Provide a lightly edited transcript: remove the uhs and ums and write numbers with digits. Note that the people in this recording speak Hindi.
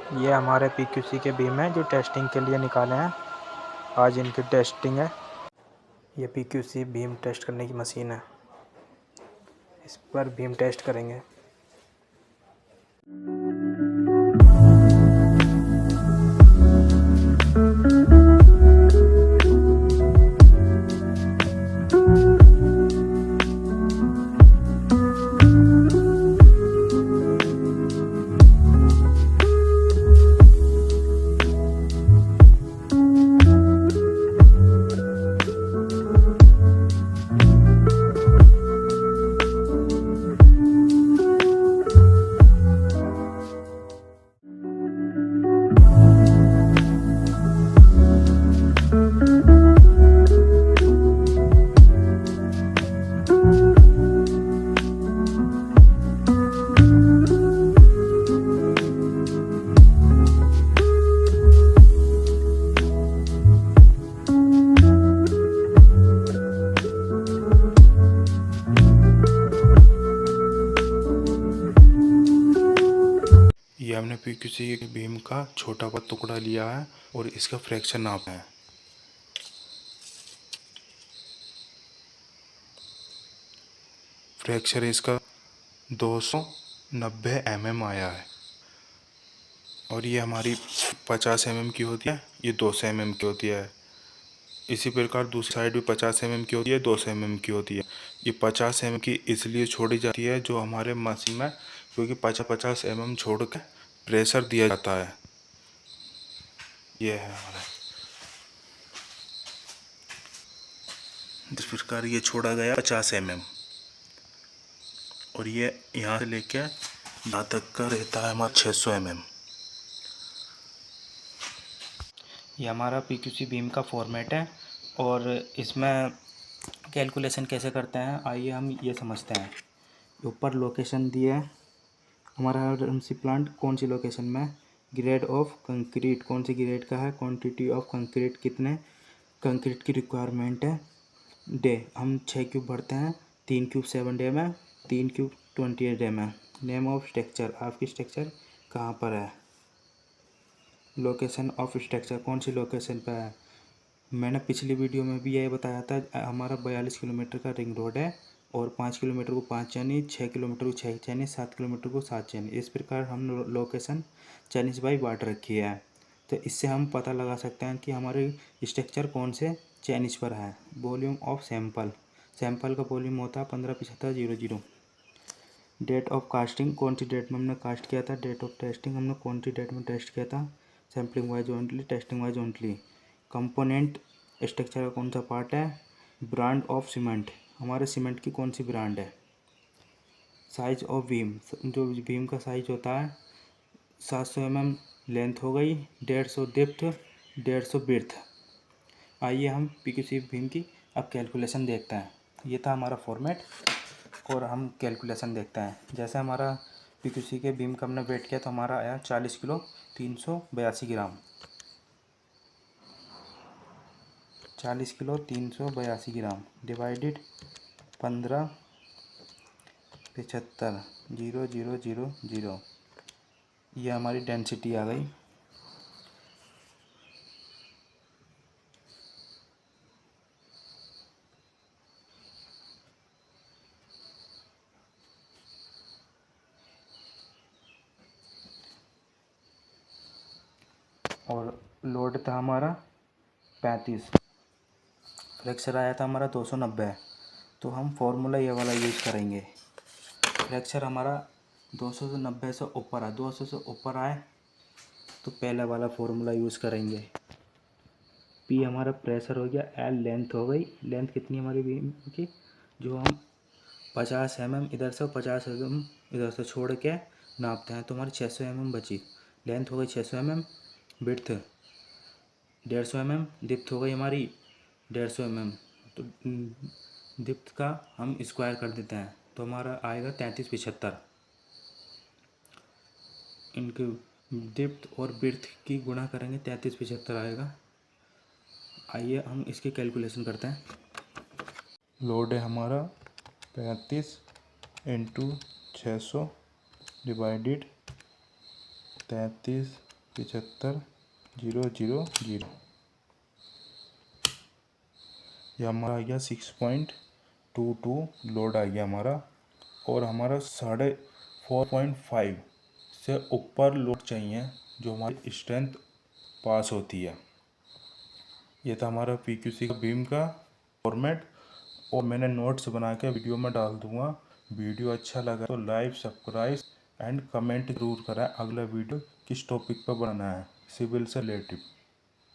ये हमारे पीक्यूसी के बीम हैं जो टेस्टिंग के लिए निकाले हैं। आज इनकी टेस्टिंग है। ये पीक्यूसी बीम टेस्ट करने की मशीन है। इस पर बीम टेस्ट करेंगे। ये हमने पीक्यूसी के बीम का छोटा बड़ा टुकड़ा लिया है और इसका फ्रैक्चर नापना है। फ्रैक्चर इसका 290 mm आया है और ये हमारी 50 mm की होती है, ये 200 mm की होती है। इसी प्रकार दूसरी साइड भी 50 mm की होती है, 200 mm की होती है। ये 50 mm की इसलिए छोड़ी जाती है जो हमारे मशीन में, क्योंकि 50 mm छोड़ के प्रेशर दिया जाता है। ये है हमारा। इस प्रकार ये छोड़ा गया 50 mm और ये यहाँ से लेके यहाँ तक का रहता है हमारा 600 mm। ये हमारा पीक्यूसी बीम का फॉर्मेट है और इसमें कैलकुलेशन कैसे करते हैं आइए हम ये समझते हैं। ऊपर लोकेशन दिया है हमारा एमसी प्लांट कौन सी लोकेशन में, ग्रेड ऑफ कंक्रीट कौन सी ग्रेड का है, क्वांटिटी ऑफ कंक्रीट कितने कंक्रीट की रिक्वायरमेंट है, डे हम 6 क्यूब भरते हैं, 3 क्यूब 7 डे में, 3 क्यूब 28 डे में। नेम ऑफ स्ट्रक्चर आपकी स्ट्रक्चर कहाँ पर है, लोकेशन ऑफ स्ट्रक्चर कौन सी लोकेशन पर है। मैंने पिछली वीडियो में भी यही बताया था हमारा 42 किलोमीटर का रिंग रोड है और 5 किलोमीटर को 5 चैनी, 6 किलोमीटर को 6 चैनी, 7 किलोमीटर को 7 चैनी। इस प्रकार हम लोकेशन चाइनीज बाई बांट रखी है। तो इससे हम पता लगा सकते हैं कि हमारे स्ट्रक्चर कौन से चाइनीज पर है। वॉल्यूम ऑफ सैंपल, सैंपल का वॉल्यूम होता है 157500। डेट ऑफ कास्टिंग कौन सी डेट में हमने कास्ट किया था, डेट ऑफ टेस्टिंग हमने कौन सी डेट में टेस्ट किया था, sampling wise only, testing wise only. Component structure का कौन सा पार्ट है, ब्रांड ऑफ सीमेंट हमारे सीमेंट की कौन सी ब्रांड है। साइज ऑफ बीम, जो बीम का साइज होता है 700 mm लेंथ हो गई, 150 डेप्थ, 150 बिर्थ। आइए हम पीक्यूसी बीम की अब कैलकुलेशन देखते हैं। ये था हमारा फॉर्मेट और हम कैलकुलेशन देखते हैं। जैसे हमारा पीक्यूसी के बीम का हमने वेट किया तो हमारा आया 40 किलो 382 ग्राम। 40 किलो 382 ग्राम डिवाइडेड 15 75 0,000। ये हमारी डेंसिटी आ गई। और लोड था हमारा 35, फ्रैक्चर आया था हमारा 290। तो हम फॉर्मूला ये वाला यूज़ करेंगे। फ्रैक्चर हमारा 290 से ऊपर आए, 200 से ऊपर आए तो पहला वाला फॉर्मूला यूज़ करेंगे। पी हमारा प्रेशर हो गया, एल लेंथ हो गई, लेंथ कितनी हमारी बीम की, जो हम 50 mm इधर से 50 mm इधर से छोड़ के नापते हैं तो हमारी 600 mm बची। लेंथ हो गई 600 mm, विड्थ 150 mm, डिप्थ हो गई हमारी 150 mm। तो डिप्थ का हम स्क्वायर कर देते हैं तो हमारा आएगा 3375। इनके डिप्थ और विड्थ की गुणा करेंगे 3375 आएगा। आइए हम इसकी कैलकुलेशन करते हैं। लोड है हमारा 35 इंटू 600 डिवाइडेड 33 75,000। ये हमारा आ गया 6.22 लोड आ गया हमारा। और हमारा 4.5 से ऊपर लोड चाहिए जो हमारी स्ट्रेंथ पास होती है। ये था हमारा PQC का बीम का फॉर्मेट, और मैंने नोट्स बना के वीडियो में डाल दूंगा। वीडियो अच्छा लगा तो लाइक, सब्सक्राइब एंड कमेंट जरूर करें अगला वीडियो किस टॉपिक पर बनाना है, सिविल से रिलेटेड।